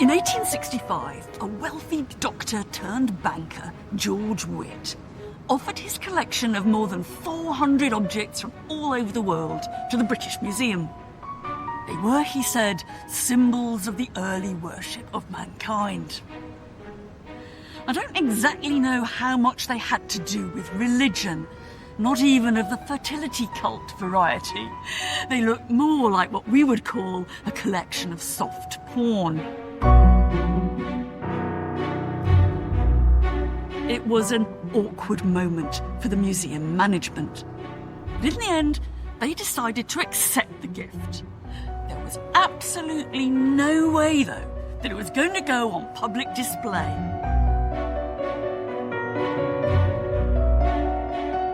In 1865, a wealthy doctor-turned-banker, George Witt, offered his collection of more than 400 objects from all over the world to the British Museum. They were, he said, symbols of the early worship of mankind. I don't exactly know how much they had to do with religion, not even of the fertility cult variety. They looked more like what we would call a collection of soft porn. It was an awkward moment for the museum management. But in the end, they decided to accept the gift. There was absolutely no way, though, that it was going to go on public display.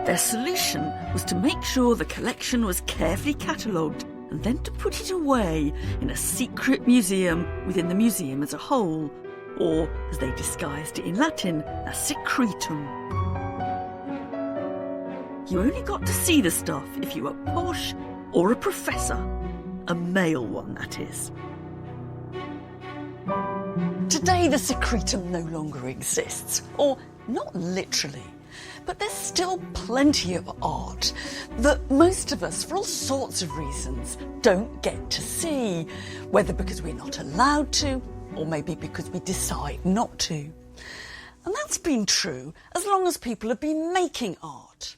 Their solution was to make sure the collection was carefully catalogued and then to put it away in a secret museum within the museum as a whole, or, as they disguised it in Latin, a secretum. You only got to see the stuff if you were posh or a professor. A male one, that is. Today the secretum no longer exists, or not literally, but there's still plenty of art that most of us, for all sorts of reasons, don't get to see, whether because we're not allowed to, or maybe because we decide not to. And that's been true as long as people have been making art.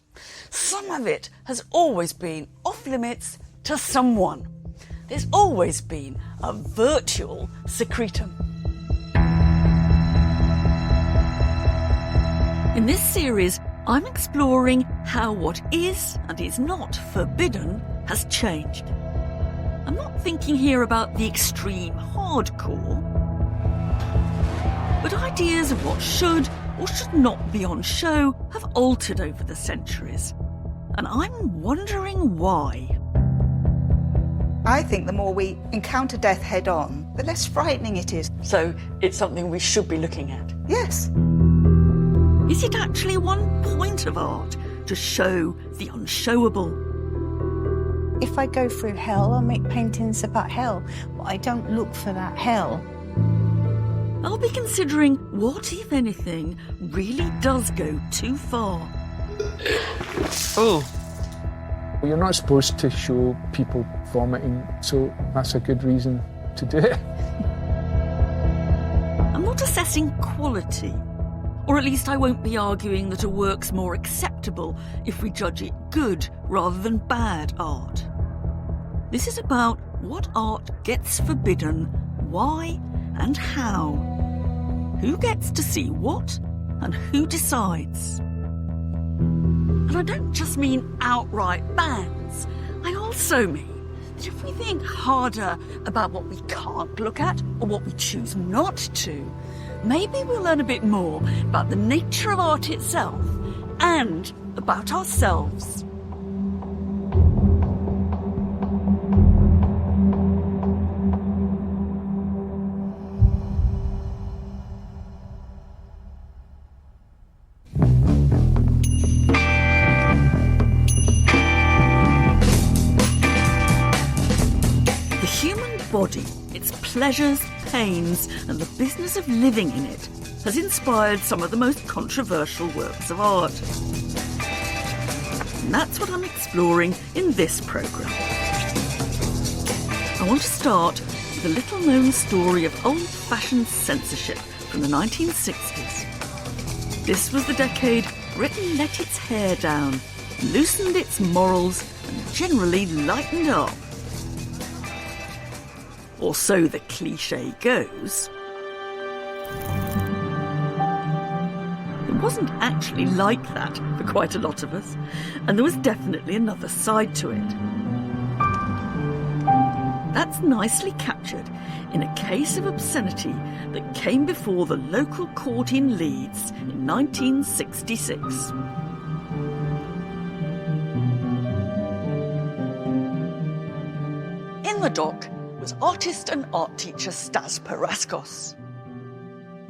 Some of it has always been off limits to someone. There's always been a virtual secretum. In this series, I'm exploring how what is and is not forbidden has changed. I'm not thinking here about the extreme hardcore, but ideas of what should or should not be on show have altered over the centuries. And I'm wondering why. I think the more we encounter death head on, the less frightening it is. So it's something we should be looking at. Yes. Is it actually one point of art to show the unshowable? If I go through hell, I'll make paintings about hell, but I don't look for that hell. I'll be considering what, if anything, really does go too far. Oh. You're not supposed to show people vomiting, so that's a good reason to do it. I'm not assessing quality, or at least I won't be arguing that a work's more acceptable if we judge it good rather than bad art. This is about what art gets forbidden, why and how. Who gets to see what and who decides. And I don't just mean outright bans. I also mean that if we think harder about what we can't look at or what we choose not to, maybe we'll learn a bit more about the nature of art itself and about ourselves. Body, its pleasures, pains, and the business of living in it has inspired some of the most controversial works of art. And that's what I'm exploring in this programme. I want to start with a little-known story of old-fashioned censorship from the 1960s. This was the decade Britain let its hair down, loosened its morals, and generally lightened up. Or so the cliché goes. It wasn't actually like that for quite a lot of us, and there was definitely another side to it. That's nicely captured in a case of obscenity that came before the local court in Leeds in 1966. In the dock was artist and art teacher Stas Paraskos.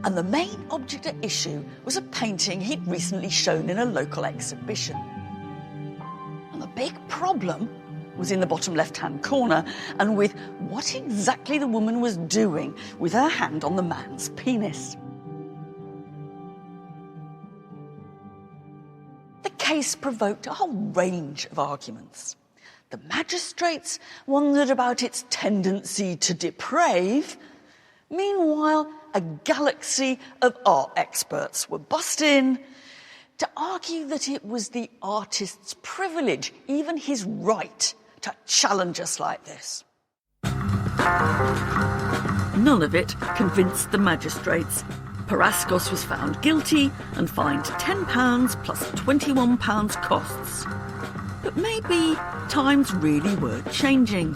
And the main object at issue was a painting he'd recently shown in a local exhibition. And the big problem was in the bottom left-hand corner, and with what exactly the woman was doing with her hand on the man's penis. The case provoked a whole range of arguments. The magistrates wondered about its tendency to deprave. Meanwhile, a galaxy of art experts were bussed in to argue that it was the artist's privilege, even his right, to challenge us like this. None of it convinced the magistrates. Paraskos was found guilty and fined £10 plus £21 costs. But maybe times really were changing,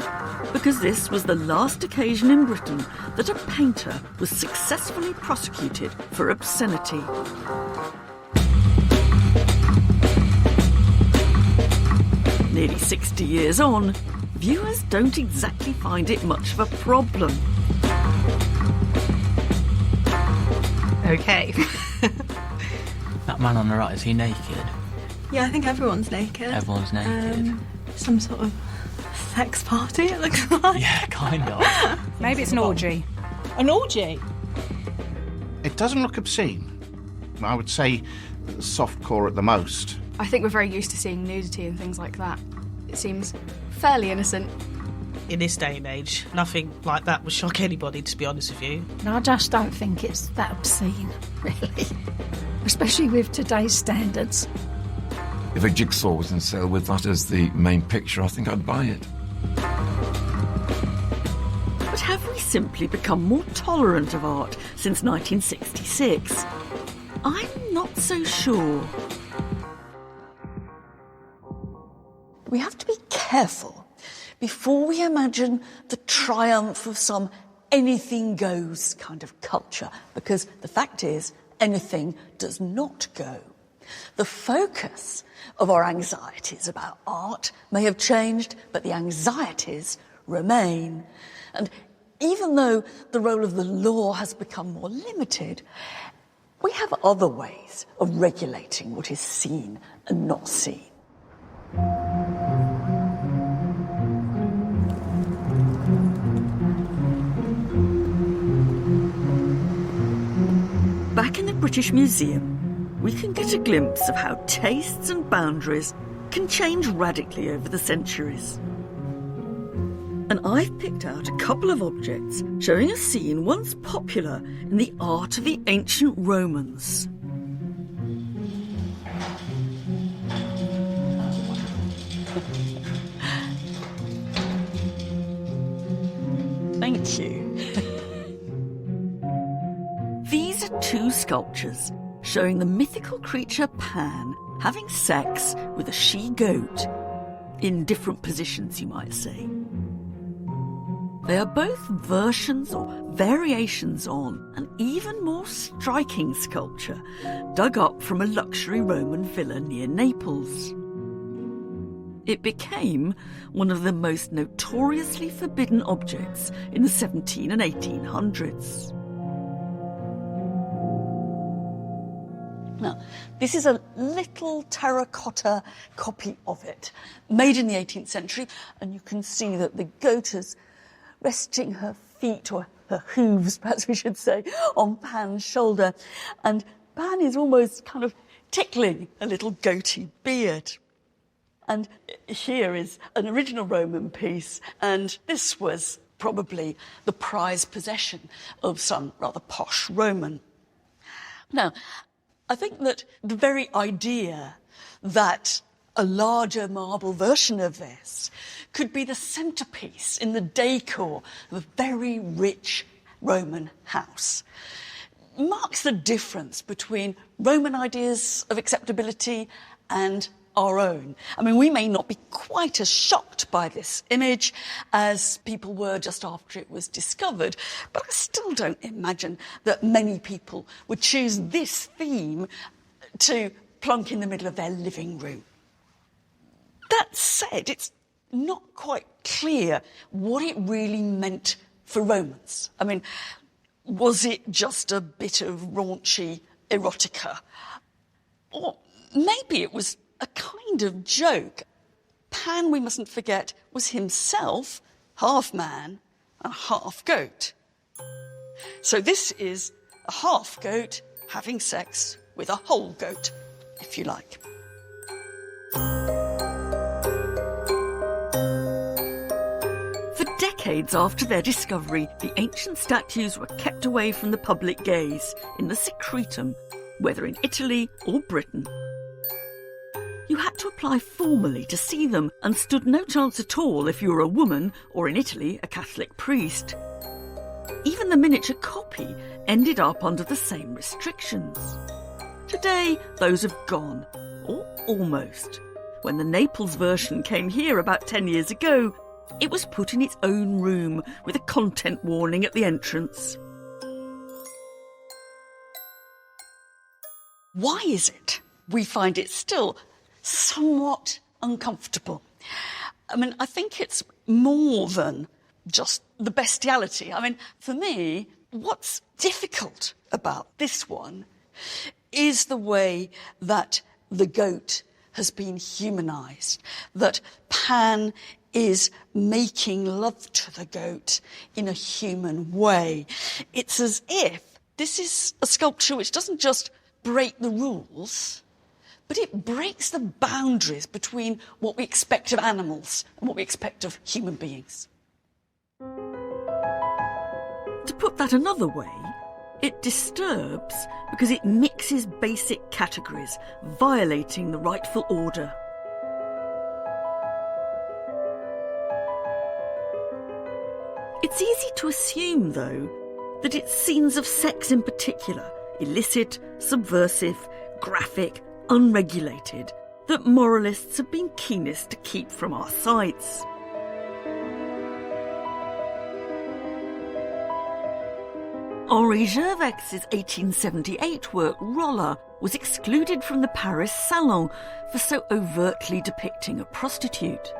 because this was the last occasion in Britain that a painter was successfully prosecuted for obscenity. Nearly 60 years on, viewers don't exactly find it much of a problem. Okay. That man on the right, is he naked? Yeah, I think everyone's naked. Everyone's naked. Some sort of sex party, it looks like. Yeah, kind of. Maybe it's an orgy. An orgy? It doesn't look obscene. I would say softcore at the most. I think we're very used to seeing nudity and things like that. It seems fairly innocent. In this day and age, nothing like that would shock anybody, to be honest with you. I just don't think it's that obscene, really. Especially with today's standards. If a jigsaw was in sale with that as the main picture, I think I'd buy it. But have we simply become more tolerant of art since 1966? I'm not so sure. We have to be careful before we imagine the triumph of some anything goes kind of culture, because the fact is, anything does not go. The focus of our anxieties about art may have changed, but the anxieties remain. And even though the role of the law has become more limited, we have other ways of regulating what is seen and not seen. Back in the British Museum, we can get a glimpse of how tastes and boundaries can change radically over the centuries. And I've picked out a couple of objects showing a scene once popular in the art of the ancient Romans. Thank you. These are two sculptures showing the mythical creature Pan having sex with a she-goat, in different positions, you might say. They are both versions or variations on an even more striking sculpture dug up from a luxury Roman villa near Naples. It became one of the most notoriously forbidden objects in the 1700s and 1800s. Now, this is a little terracotta copy of it, made in the 18th century, and you can see that the goat is resting her feet, or her hooves, perhaps we should say, on Pan's shoulder, and Pan is almost kind of tickling a little goatee beard. And here is an original Roman piece, and this was probably the prized possession of some rather posh Roman. Now, I think that the very idea that a larger marble version of this could be the centrepiece in the decor of a very rich Roman house marks the difference between Roman ideas of acceptability and our own. I mean, we may not be quite as shocked by this image as people were just after it was discovered, but I still don't imagine that many people would choose this theme to plonk in the middle of their living room. That said, it's not quite clear what it really meant for Romans. I mean, was it just a bit of raunchy erotica? Or maybe it was a kind of joke. Pan, we mustn't forget, was himself half man and half goat. So this is a half goat having sex with a whole goat, if you like. For decades after their discovery, the ancient statues were kept away from the public gaze in the secretum, whether in Italy or Britain. You had to apply formally to see them and stood no chance at all if you were a woman or, in Italy, a Catholic priest. Even the miniature copy ended up under the same restrictions. Today, those have gone, or almost. When the Naples version came here about 10 years ago, it was put in its own room with a content warning at the entrance. Why is it we find it still somewhat uncomfortable? I mean, I think it's more than just the bestiality. I mean, for me, what's difficult about this one is the way that the goat has been humanised, that Pan is making love to the goat in a human way. It's as if this is a sculpture which doesn't just break the rules, but it breaks the boundaries between what we expect of animals and what we expect of human beings. To put that another way, it disturbs because it mixes basic categories, violating the rightful order. It's easy to assume, though, that its scenes of sex in particular, illicit, subversive, graphic, unregulated, that moralists have been keenest to keep from our sights. Henri Gervex's 1878 work Rolla was excluded from the Paris Salon for so overtly depicting a prostitute.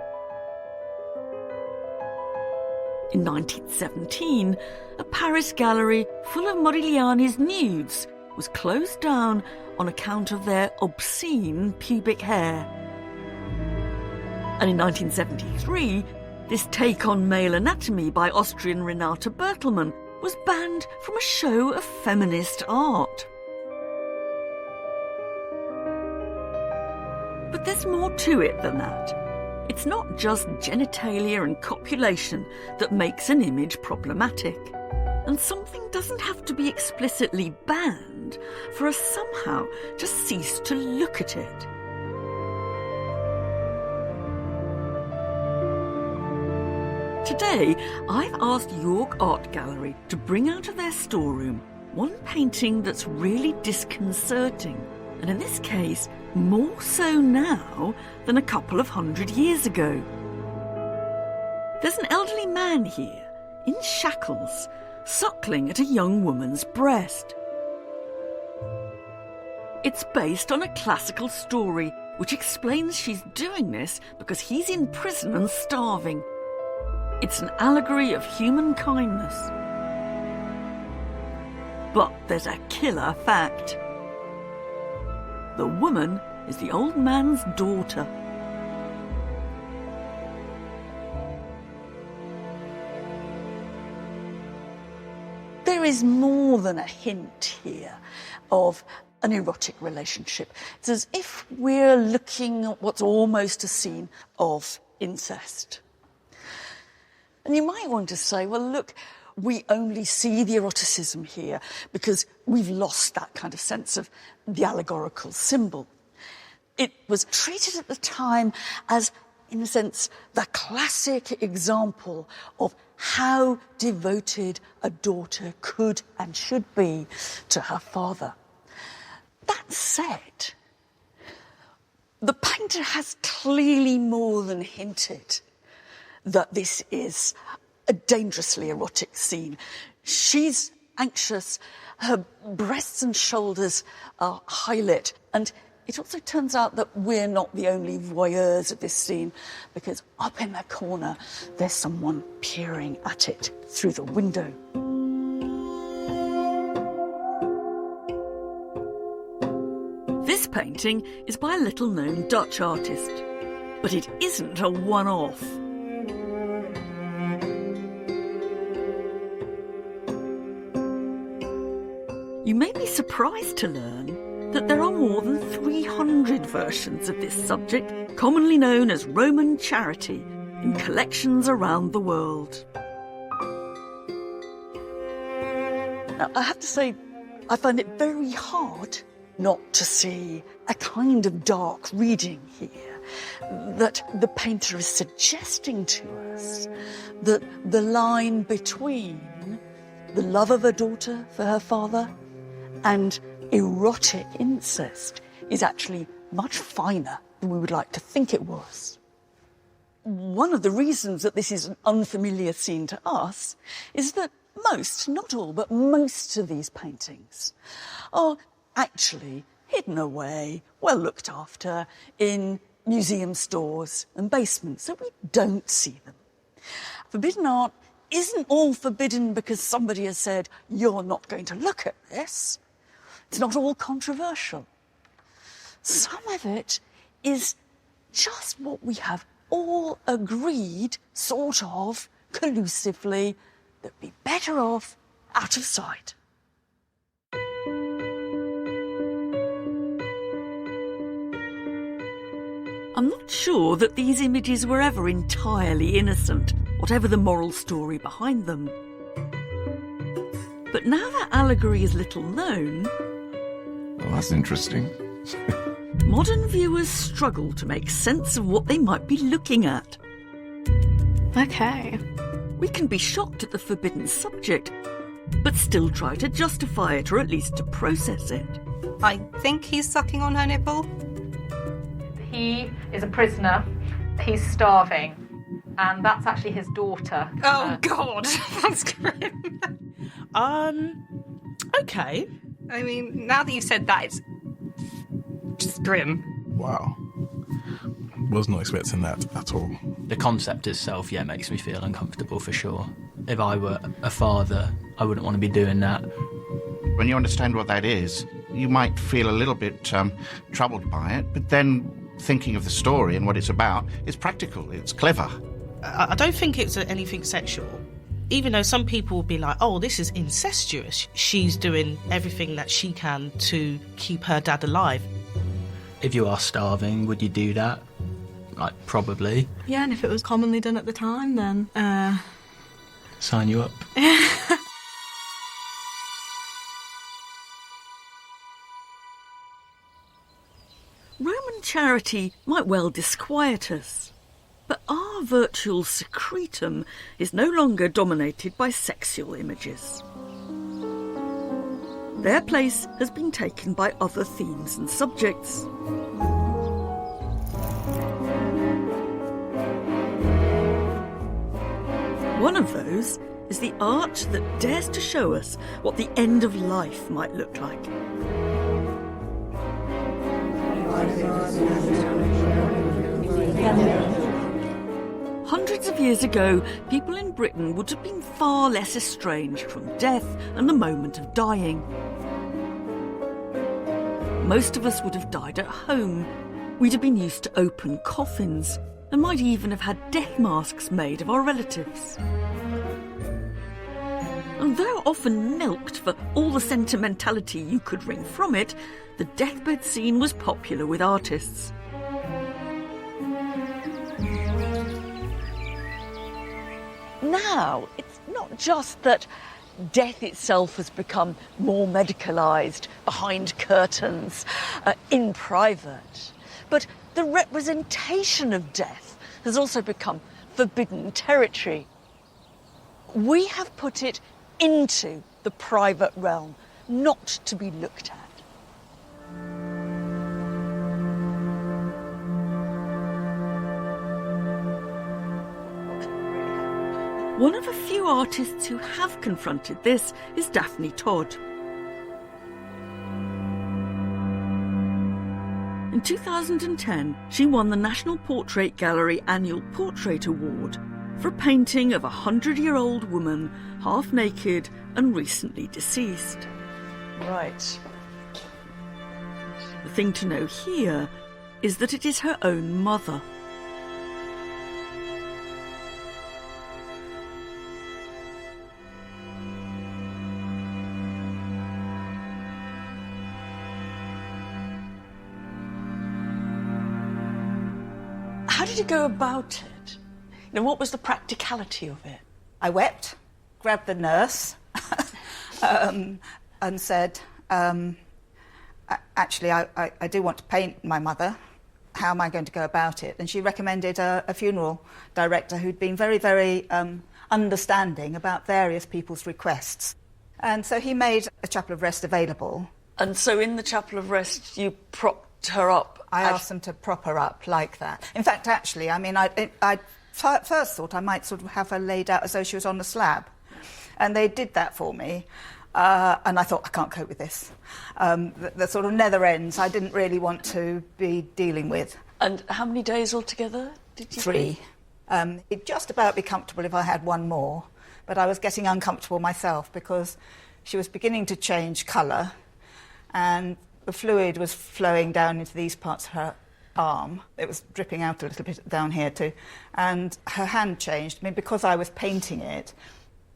In 1917, a Paris gallery full of Modigliani's nudes was closed down on account of their obscene pubic hair. And in 1973, this take on male anatomy by Austrian Renata Bertelmann was banned from a show of feminist art. But there's more to it than that. It's not just genitalia and copulation that makes an image problematic. And something doesn't have to be explicitly banned for us somehow to cease to look at it. Today, I've asked York Art Gallery to bring out of their storeroom one painting that's really disconcerting, and in this case, more so now than a couple of 100 years ago. There's an elderly man here, in shackles, suckling at a young woman's breast. It's based on a classical story which explains she's doing this because he's in prison and starving. It's an allegory of human kindness. But there's a killer fact. The woman is the old man's daughter. There is more than a hint here of an erotic relationship. It's as if we're looking at what's almost a scene of incest. And you might want to say, well, look, we only see the eroticism here because we've lost that kind of sense of the allegorical symbol. It was treated at the time as, in a sense, the classic example of how devoted a daughter could and should be to her father. That said, the painter has clearly more than hinted that this is a dangerously erotic scene. She's anxious, her breasts and shoulders are high-lit, and it also turns out that we're not the only voyeurs of this scene, because up in the corner there's someone peering at it through the window. This painting is by a little-known Dutch artist, But it isn't a one-off. You may be surprised to learn that there are more than 300 versions of this subject, commonly known as Roman charity, in collections around the world. Now, I have to say, I find it very hard not to see a kind of dark reading here, that the painter is suggesting to us that the line between the love of a daughter for her father and erotic incest is actually much finer than we would like to think it was. One of the reasons that this is an unfamiliar scene to us is that most, not all, but most of these paintings are actually hidden away, well looked after, in museum stores and basements, so we don't see them. Forbidden art isn't all forbidden because somebody has said, you're not going to look at this. It's not all controversial. Some of it is just what we have all agreed, sort of, collusively, that we'd be better off out of sight. I'm not sure that these images were ever entirely innocent, whatever the moral story behind them. But now that allegory is little known, Well, that's interesting. modern viewers struggle to make sense of what they might be looking at. Okay. We can be shocked at the forbidden subject, but still try to justify it, or at least to process it. I think he's sucking on her nipple. He is a prisoner. He's starving. And that's actually his daughter. Oh, God. That's grim. Okay. I mean, now that you've said that, it's just grim. Wow. Was not expecting that at all. The concept itself, yeah, makes me feel uncomfortable for sure. If I were a father, I wouldn't want to be doing that. When you understand what that is, you might feel a little bit troubled by it, but then thinking of the story and what it's about, it's practical, it's clever. I don't think it's anything sexual. Even though some people will be like, oh, this is incestuous. She's doing everything that she can to keep her dad alive. If you are starving, would you do that? Like, probably. Yeah, and if it was commonly done at the time, then Sign you up. Roman charity might well disquiet us, but our virtual secretum is no longer dominated by sexual images. Their place has been taken by other themes and subjects. One of those is the art that dares to show us what the end of life might look like. Hundreds of years ago, people in Britain would have been far less estranged from death and the moment of dying. Most of us would have died at home. We'd have been used to open coffins and might even have had death masks made of our relatives. And though often milked for all the sentimentality you could wring from it, the deathbed scene was popular with artists. Now, it's not just that death itself has become more medicalised, behind curtains, in private, but the representation of death has also become forbidden territory. We have put it into the private realm, not to be looked at. One of a few artists who have confronted this is Daphne Todd. In 2010, she won the National Portrait Gallery Annual Portrait Award for a painting of a 100-year-old woman, half naked and recently deceased. Right. The thing to know here is that it is her own mother. How did you go about it? You know, what was the practicality of it? I wept, grabbed the nurse, and said, actually, I do want to paint my mother. How am I going to go about it? And she recommended a funeral director who'd been very, very understanding about various people's requests. And so he made a chapel of rest available. And so in the chapel of rest, you propped her up? I asked them to prop her up like that. In fact, actually, I mean, I first thought I might sort of have her laid out as though she was on a slab. And they did that for me. And I thought, I can't cope with this. The sort of nether ends I didn't really want to be dealing with. And how many days altogether did you 3. It'd just about be comfortable if I had one more, but I was getting uncomfortable myself because she was beginning to change colour and the fluid was flowing down into these parts of her arm. It was dripping out a little bit down here too. And her hand changed. I mean, because I was painting it,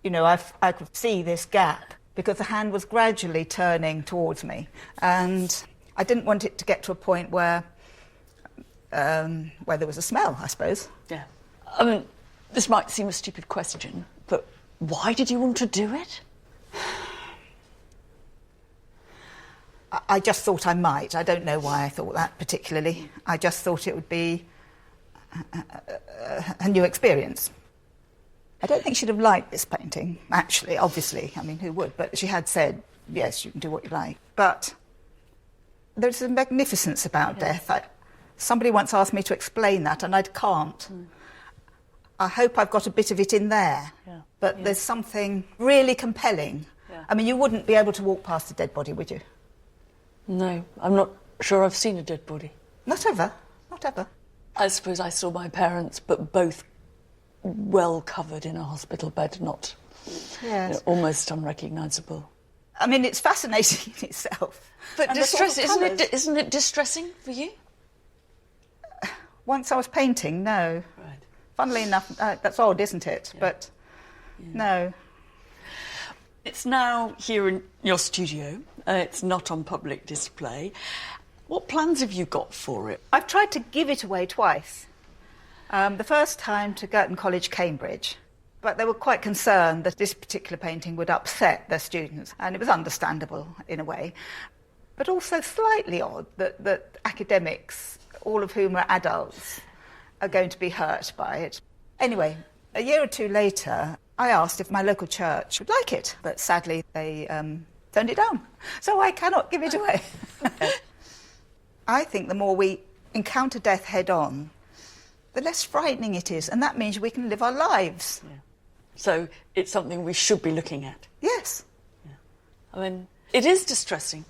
you know, I could see this gap because the hand was gradually turning towards me. And I didn't want it to get to a point where there was a smell, I suppose. Yeah. I mean, this might seem a stupid question, but why did you want to do it? I just thought I might. I don't know why I thought that particularly. I just thought it would be a new experience. I don't think she'd have liked this painting, actually, obviously. I mean, who would? But she had said, yes, you can do what you like. But there's a magnificence about death. Somebody once asked me to explain that, and I can't. I hope I've got a bit of it in there. Yeah. But there's something really compelling. Yeah. I mean, you wouldn't be able to walk past a dead body, would you? No, I'm not sure I've seen a dead body. Not ever. Not ever. I suppose I saw my parents, but both well covered in a hospital bed, not almost unrecognisable. I mean, it's fascinating in itself. But And isn't it distressing for you? Once I was painting, no. Right. Funnily enough, that's odd, isn't it? Yeah. But no. It's now here in your studio. It's not on public display. What plans have you got for it? I've tried to give it away twice. The first time to Girton College, Cambridge. But they were quite concerned that this particular painting would upset their students. And it was understandable, in a way. But also slightly odd that academics, all of whom are adults, are going to be hurt by it. Anyway, a year or two later, I asked if my local church would like it. But sadly, they turned it down. So I cannot give it away. I think the more we encounter death head-on, the less frightening it is, and that means we can live our lives. Yeah. So it's something we should be looking at? Yes. Yeah. I mean, it is distressing,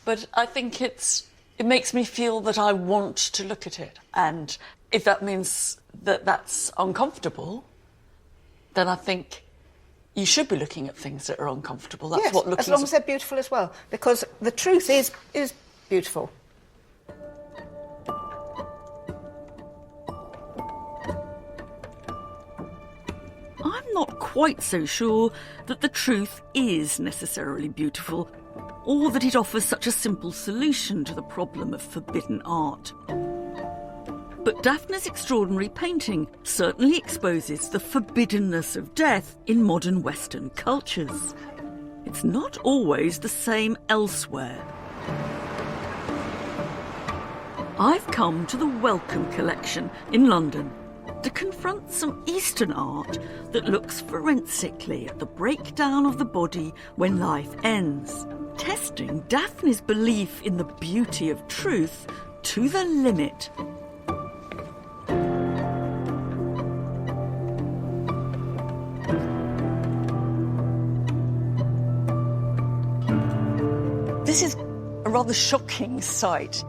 but I think it makes me feel that I want to look at it. And if that means that that's uncomfortable, then I think you should be looking at things that are uncomfortable. That's what looking as long as they're beautiful as well, because the truth is beautiful. I'm not quite so sure that the truth is necessarily beautiful, or that it offers such a simple solution to the problem of forbidden art. But Daphne's extraordinary painting certainly exposes the forbiddenness of death in modern Western cultures. It's not always the same elsewhere. I've come to the Welcome Collection in London to confront some Eastern art that looks forensically at the breakdown of the body when life ends, testing Daphne's belief in the beauty of truth to the limit. This is a rather shocking sight.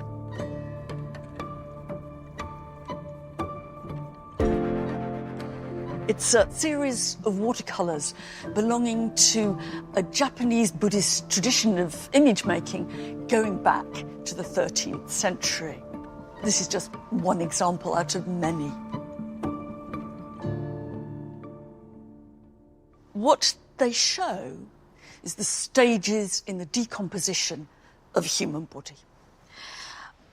It's a series of watercolours belonging to a Japanese Buddhist tradition of image making going back to the 13th century. This is just one example out of many. What they show is the stages in the decomposition of a human body.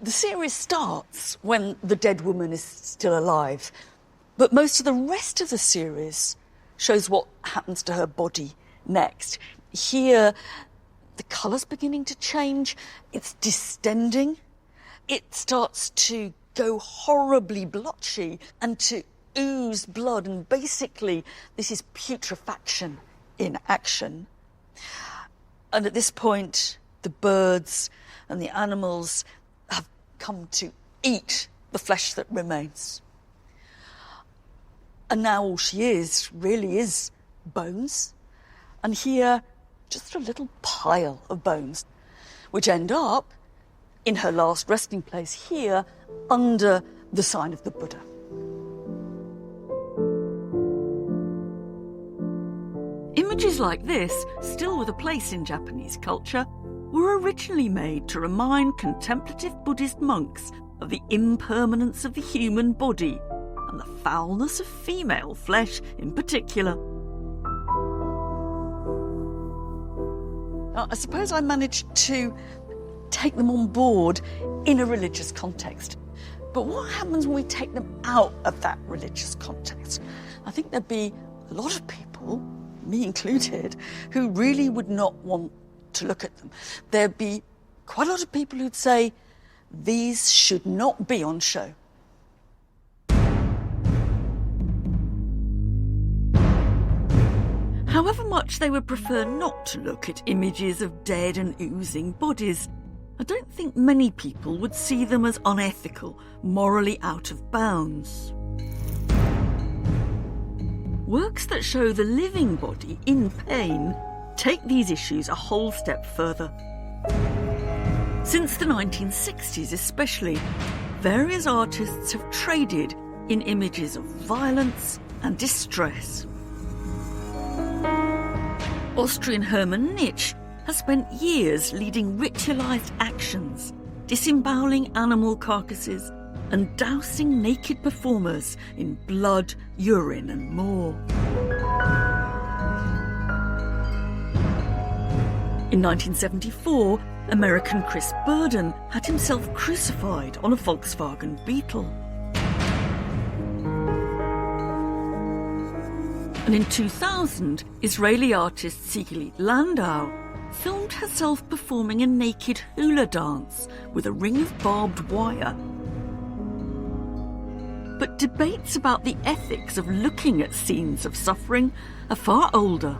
The series starts when the dead woman is still alive, but most of the rest of the series shows what happens to her body next. Here, the colour's beginning to change, it's distending, it starts to go horribly blotchy and to ooze blood, and basically this is putrefaction in action. And at this point, the birds and the animals have come to eat the flesh that remains. And now all she is, really is bones. And here, just a little pile of bones, which end up in her last resting place here, under the sign of the Buddha. Images like this, still with a place in Japanese culture, were originally made to remind contemplative Buddhist monks of the impermanence of the human body and the foulness of female flesh in particular. Now, I suppose I managed to take them on board in a religious context. But what happens when we take them out of that religious context? I think there'd be a lot of people, me included, who really would not want to look at them. There'd be quite a lot of people who'd say, these should not be on show. However much they would prefer not to look at images of dead and oozing bodies, I don't think many people would see them as unethical, morally out of bounds. Works that show the living body in pain take these issues a whole step further. Since the 1960s especially, various artists have traded in images of violence and distress. Austrian Hermann Nitsch has spent years leading ritualised actions, disemboweling animal carcasses and dousing naked performers in blood, urine and more. In 1974, American Chris Burden had himself crucified on a Volkswagen Beetle. And in 2000, Israeli artist Sigalit Landau filmed herself performing a naked hula dance with a ring of barbed wire. But debates about the ethics of looking at scenes of suffering are far older.